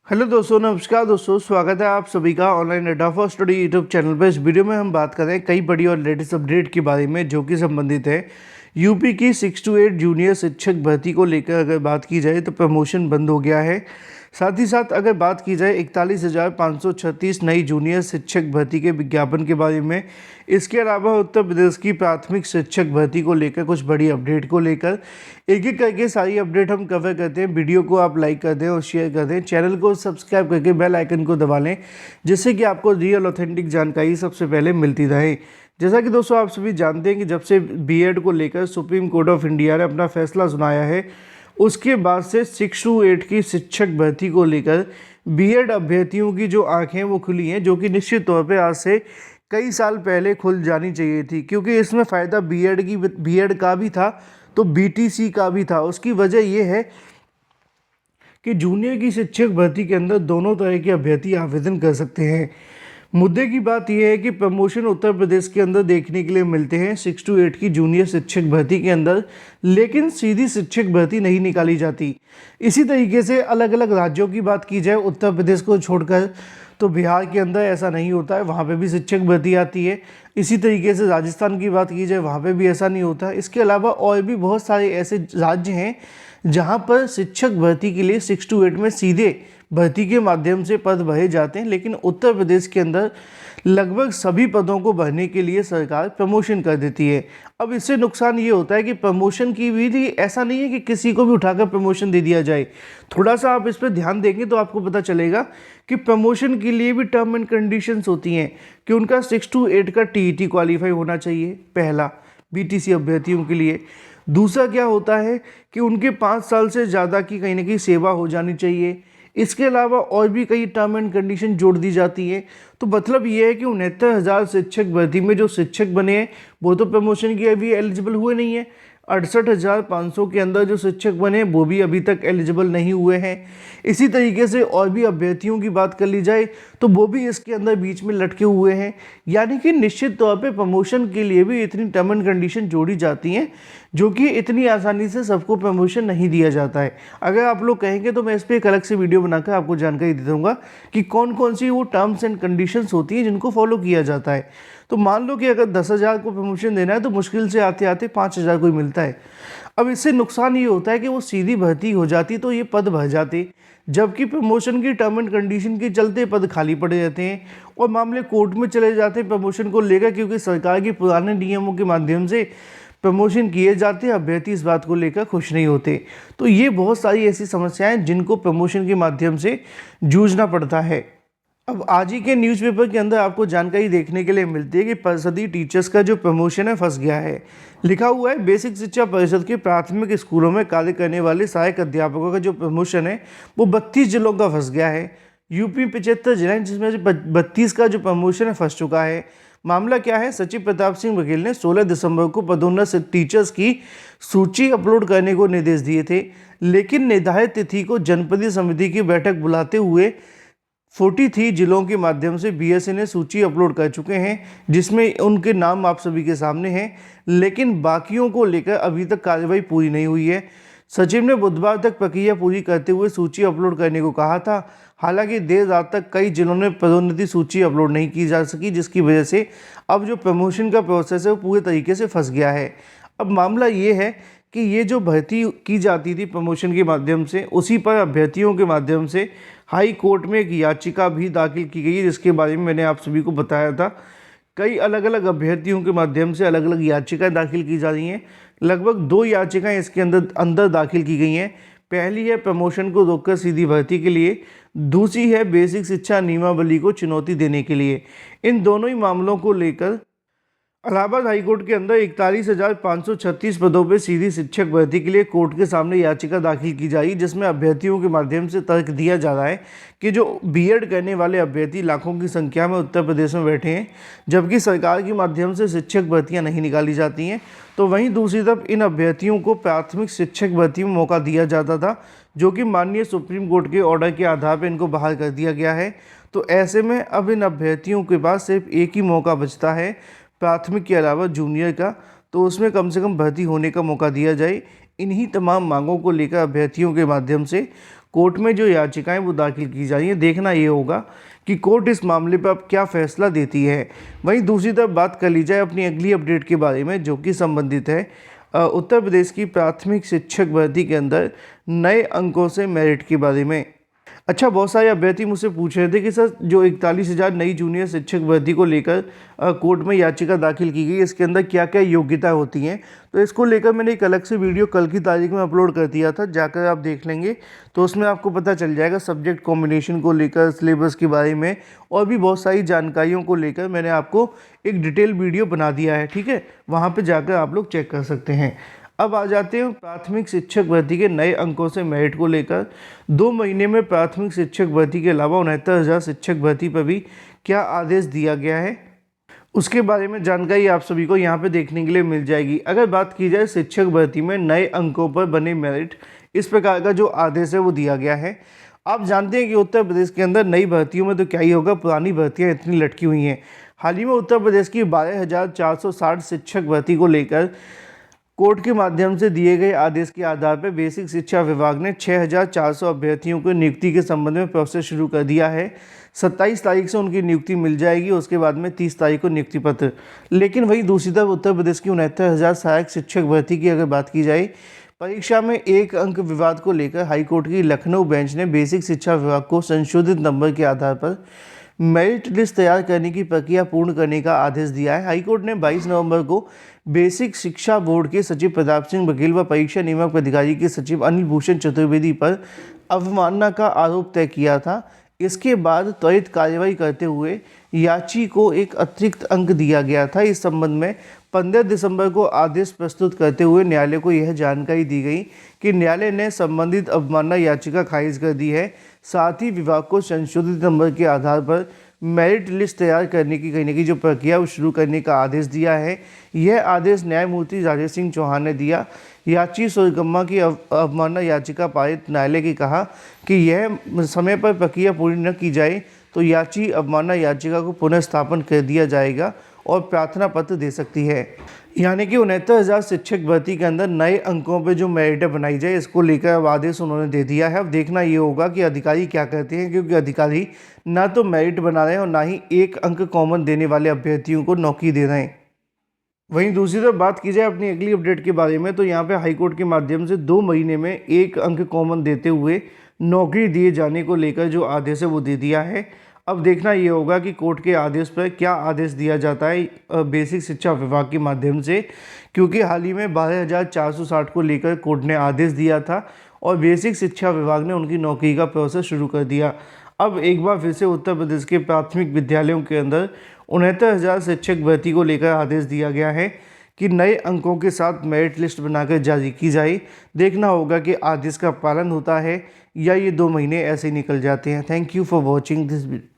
Hello दोस्तों, नमस्कार दोस्तों। स्वागत है आप सभी का ऑनलाइन अड्डा फॉर स्टडी यूट्यूब चैनल पर। इस वीडियो में हम बात करें कई बड़ी और लेटेस्ट अपडेट के बारे में जो कि संबंधित है यूपी की 6 to 8 जूनियर शिक्षक भर्ती को लेकर। अगर बात की जाए तो प्रमोशन बंद हो गया है। साथ ही साथ अगर बात की जाए 41,536 नई जूनियर शिक्षक भर्ती के विज्ञापन के बारे में। इसके अलावा उत्तर प्रदेश की प्राथमिक शिक्षक भर्ती को लेकर कुछ बड़ी अपडेट को लेकर एक एक करके सारी अपडेट हम कवर करते हैं। वीडियो को आप लाइक कर दें और शेयर कर दें, चैनल को सब्सक्राइब करके बेल आइकन को दबा लें, जिससे कि आपको रियल ऑथेंटिक जानकारी सबसे पहले मिलती रहे। जैसा कि दोस्तों आप सभी जानते हैं कि जब से बीएड को लेकर सुप्रीम कोर्ट ऑफ इंडिया ने अपना फैसला सुनाया है, उसके बाद से 6 to 8 की शिक्षक भर्ती को लेकर बीएड अभ्यर्थियों की जो आंखें वो खुली हैं, जो कि निश्चित तौर पे आज से कई साल पहले खुल जानी चाहिए थी, क्योंकि इसमें फ़ायदा बीएड का भी था तो बीटीसी का भी था। उसकी वजह ये है कि जूनियर की शिक्षक भर्ती के अंदर दोनों तरह के अभ्यर्थी आवेदन कर सकते हैं। मुद्दे की बात यह है कि प्रमोशन उत्तर प्रदेश के अंदर देखने के लिए मिलते हैं 6 to 8 की जूनियर शिक्षक भर्ती के अंदर, लेकिन सीधी शिक्षक भर्ती नहीं निकाली जाती। इसी तरीके से अलग अलग राज्यों की बात की जाए उत्तर प्रदेश को छोड़कर, तो बिहार के अंदर ऐसा नहीं होता है, वहाँ पे भी शिक्षक भर्ती आती है। इसी तरीके से राजस्थान की बात की जाए, वहाँ पे भी ऐसा नहीं होता। इसके अलावा और भी बहुत सारे ऐसे राज्य हैं जहाँ पर शिक्षक भर्ती के लिए 6 to 8 में सीधे भर्ती के माध्यम से पद भरे जाते हैं, लेकिन उत्तर प्रदेश के अंदर लगभग सभी पदों को भरने के लिए सरकार प्रमोशन कर देती है। अब इससे नुकसान ये होता है कि प्रमोशन की विधि ऐसा नहीं है कि किसी को भी उठाकर प्रमोशन दे दिया जाए। थोड़ा सा आप इस पर ध्यान देंगे तो आपको पता चलेगा कि प्रमोशन के लिए भी टर्म एंड कंडीशंस होती हैं कि उनका 6 to 8 का टीईटी क्वालिफाई होना चाहिए, पहला बीटीसी अभ्यर्थियों के लिए। दूसरा क्या होता है कि उनके 5 साल से ज़्यादा की कहीं ना कहीं सेवा हो जानी चाहिए। इसके अलावा और भी कई टर्म एंड कंडीशन जोड़ दी जाती है। तो मतलब ये है कि 69,000 शिक्षक भर्ती में जो शिक्षक बने हैं वो तो प्रमोशन के अभी एलिजिबल हुए नहीं है। 68,500 के अंदर जो शिक्षक बने वो भी अभी तक एलिजिबल नहीं हुए हैं। इसी तरीके से और भी अभ्यर्थियों की बात कर ली जाए तो वो भी इसके अंदर बीच में लटके हुए हैं। यानी कि निश्चित तौर पे प्रमोशन के लिए भी इतनी टर्म एंड कंडीशन जोड़ी जाती हैं, जो कि इतनी आसानी से सबको प्रमोशन नहीं दिया जाता है। अगर आप लोग कहेंगे तो मैं इस पर एक अलग से वीडियो बनाकर आपको जानकारी दे दूँगा कि कौन कौन सी वो टर्म्स एंड कंडीशंस होती हैं जिनको फॉलो किया जाता है। तो मान लो कि अगर 10,000 को प्रमोशन देना है तो मुश्किल से आते आते 5,000 को ही मिलता है। अब इससे नुकसान ये होता है कि वो सीधी भर्ती हो जाती तो ये पद भर जाते, जबकि प्रमोशन की टर्म एंड कंडीशन के चलते पद खाली पड़े रहते हैं और मामले कोर्ट में चले जाते हैं प्रमोशन को लेकर, क्योंकि सरकार के पुराने नियमों के माध्यम से प्रमोशन किए जाते हैं। अभ्यर्थी इस बात को लेकर खुश नहीं होते। तो ये बहुत सारी ऐसी समस्याएं जिनको प्रमोशन के माध्यम से जूझना पड़ता है। अब आज ही के न्यूज़पेपर के अंदर आपको जानकारी देखने के लिए मिलती है कि परिषदीय टीचर्स का जो प्रमोशन है फंस गया है। लिखा हुआ है बेसिक शिक्षा परिषद के प्राथमिक स्कूलों में कार्य करने वाले सहायक अध्यापकों का जो प्रमोशन है वो 32 जिलों का फंस गया है। यूपी 75 जिले हैं जिसमें से 32 का जो प्रमोशन है फंस चुका है। मामला क्या है, सचिव प्रताप सिंह बघेल ने 16 दिसंबर को पदोन्नत टीचर्स की सूची अपलोड करने को निर्देश दिए थे, लेकिन निर्धारित तिथि को जनपदीय समिति की बैठक बुलाते हुए 43 जिलों के माध्यम से बीएसए ने सूची अपलोड कर चुके हैं, जिसमें उनके नाम आप सभी के सामने हैं, लेकिन बाकियों को लेकर अभी तक कार्रवाई पूरी नहीं हुई है। सचिव ने बुधवार तक प्रक्रिया पूरी करते हुए सूची अपलोड करने को कहा था। हालांकि देर रात तक कई जिलों ने पदोन्नति सूची अपलोड नहीं की जा सकी, जिसकी वजह से अब जो प्रमोशन का प्रोसेस है वो पूरे तरीके से फंस गया है। अब मामला ये है कि ये जो भर्ती की जाती थी प्रमोशन के माध्यम से, उसी पर अभ्यर्थियों के माध्यम से हाई कोर्ट में एक याचिका भी दाखिल की गई है, जिसके बारे में मैंने आप सभी को बताया था। कई अलग अलग अभ्यर्थियों के माध्यम से अलग अलग याचिकाएं दाखिल की जा रही हैं। लगभग 2 याचिकाएं इसके अंदर दाखिल की गई हैं। पहली है प्रमोशन को रोककर सीधी भर्ती के लिए, दूसरी है बेसिक शिक्षा नियमावली को चुनौती देने के लिए। इन दोनों ही मामलों को लेकर इलाहाबाद हाईकोर्ट के अंदर 41,536 पदों पर सीधी शिक्षक भर्ती के लिए कोर्ट के सामने याचिका दाखिल की जाई, जिसमें अभ्यर्थियों के माध्यम से तर्क दिया जा रहा है कि जो बीएड करने वाले अभ्यर्थी लाखों की संख्या में उत्तर प्रदेश में बैठे हैं, जबकि सरकार के माध्यम से शिक्षक भर्तियां नहीं निकाली जाती हैं, तो वहीं दूसरी तरफ इन अभ्यर्थियों को प्राथमिक शिक्षक भर्ती में मौका दिया जाता था, जो कि माननीय सुप्रीम कोर्ट के ऑर्डर के आधार पर इनको बहाल कर दिया गया है। तो ऐसे में अब इन अभ्यर्थियों के पास सिर्फ एक ही मौका बचता है प्राथमिक के अलावा जूनियर का, तो उसमें कम से कम भर्ती होने का मौका दिया जाए। इन्हीं तमाम मांगों को लेकर अभ्यर्थियों के माध्यम से कोर्ट में जो याचिकाएं वो दाखिल की जा रही हैं। देखना ये होगा कि कोर्ट इस मामले पर अब क्या फैसला देती है। वहीं दूसरी तरफ बात कर ली जाए अपनी अगली अपडेट के बारे में, जो कि संबंधित है उत्तर प्रदेश की प्राथमिक शिक्षक भर्ती के अंदर नए अंकों से मेरिट के बारे में। अच्छा, बहुत सारे अभ्यर्थी मुझसे पूछ रहे थे कि सर जो 41,000 नई जूनियर शिक्षक भर्ती को लेकर कोर्ट में याचिका दाखिल की गई, इसके अंदर क्या क्या योग्यता होती हैं। तो इसको लेकर मैंने एक अलग से वीडियो कल की तारीख में अपलोड कर दिया था, जाकर आप देख लेंगे तो उसमें आपको पता चल जाएगा। सब्जेक्ट कॉम्बिनेशन को लेकर, सिलेबस के बारे में और भी बहुत सारी जानकारियों को लेकर मैंने आपको एक डिटेल वीडियो बना दिया है, ठीक है। वहाँ पर जाकर आप लोग चेक कर सकते हैं। अब आ जाते हैं प्राथमिक शिक्षक भर्ती के नए अंकों से मेरिट को लेकर। 2 महीने में प्राथमिक शिक्षक भर्ती के अलावा 69,000 शिक्षक भर्ती पर भी क्या आदेश दिया गया है, उसके बारे में जानकारी आप सभी को यहाँ पे देखने के लिए मिल जाएगी। अगर बात की जाए शिक्षक भर्ती में नए अंकों पर बने मेरिट, इस प्रकार का जो आदेश है वो दिया गया है। आप जानते हैं कि उत्तर प्रदेश के अंदर नई भर्तियों में तो क्या ही होगा, पुरानी भर्तियाँ इतनी लटकी हुई हैं। हाल ही में उत्तर प्रदेश की 12,460 शिक्षक भर्ती को लेकर कोर्ट के माध्यम से दिए गए आदेश के आधार पर बेसिक शिक्षा विभाग ने 6,400 अभ्यर्थियों को नियुक्ति के संबंध में प्रोसेस शुरू कर दिया है। 27 तारीख से उनकी नियुक्ति मिल जाएगी, उसके बाद में 30 तारीख को नियुक्ति पत्र। लेकिन वहीं दूसरी तरफ उत्तर प्रदेश की 69,000 सहायक शिक्षक भर्ती की अगर बात की जाए, परीक्षा में 1 अंक विवाद को लेकर हाईकोर्ट की लखनऊ बेंच ने बेसिक शिक्षा विभाग को संशोधित नंबर के आधार पर मेरिट लिस्ट तैयार करने की प्रक्रिया पूर्ण करने का आदेश दिया है। हाईकोर्ट ने 22 नवंबर को बेसिक शिक्षा बोर्ड के सचिव प्रताप सिंह बघेल व परीक्षा नियामक प्राधिकारी के सचिव अनिल भूषण चतुर्वेदी पर अवमानना का आरोप तय किया था। इसके बाद त्वरित कार्रवाई करते हुए याची को एक अतिरिक्त अंक दिया गया था। इस संबंध में 15 दिसंबर को आदेश प्रस्तुत करते हुए न्यायालय को यह जानकारी दी गई कि न्यायालय ने संबंधित अवमानना याचिका खारिज कर दी है। साथ ही विभाग को संशोधित नंबर के आधार पर मेरिट लिस्ट तैयार करने की कहने की जो प्रक्रिया वो शुरू करने का आदेश दिया है। यह आदेश न्यायमूर्ति राजेश सिंह चौहान ने दिया। याची सोरगम्मा की अवमानना याचिका पारित न्यायालय ने कहा कि यह समय पर प्रक्रिया पूरी न की जाए तो याची अवमानना याचिका को पुनर्स्थापन कर दिया जाएगा और प्रार्थना पत्र दे सकती है। यानी कि 69,000 शिक्षक भर्ती के अंदर नए अंकों पे जो मेरिट बनाई जाए, इसको लेकर अब आदेश उन्होंने दे दिया है। अब देखना ये होगा कि अधिकारी क्या करते हैं, क्योंकि अधिकारी ना तो मेरिट बना रहे हैं और ना ही 1 अंक कॉमन देने वाले अभ्यर्थियों को नौकरी दे रहे हैं। वहीं दूसरी तरफ बात की जाए अपनी अगली अपडेट के बारे में, तो यहाँ पे हाईकोर्ट के माध्यम से 2 महीने में 1 अंक कॉमन देते हुए नौकरी दिए जाने को लेकर जो आदेश है वो दे दिया है। अब देखना ये होगा कि कोर्ट के आदेश पर क्या आदेश दिया जाता है बेसिक शिक्षा विभाग के माध्यम से, क्योंकि हाल ही में 12,460 को लेकर कोर्ट ने आदेश दिया था और बेसिक शिक्षा विभाग ने उनकी नौकरी का प्रोसेस शुरू कर दिया। अब एक बार फिर से उत्तर प्रदेश के प्राथमिक विद्यालयों के अंदर 69,000 शिक्षक भर्ती को लेकर आदेश दिया गया है कि नए अंकों के साथ मेरिट लिस्ट बनाकर जारी की जाए। देखना होगा कि आदेश का पालन होता है या ये 2 महीने ऐसे ही निकल जाते हैं। Thank you for watching this video.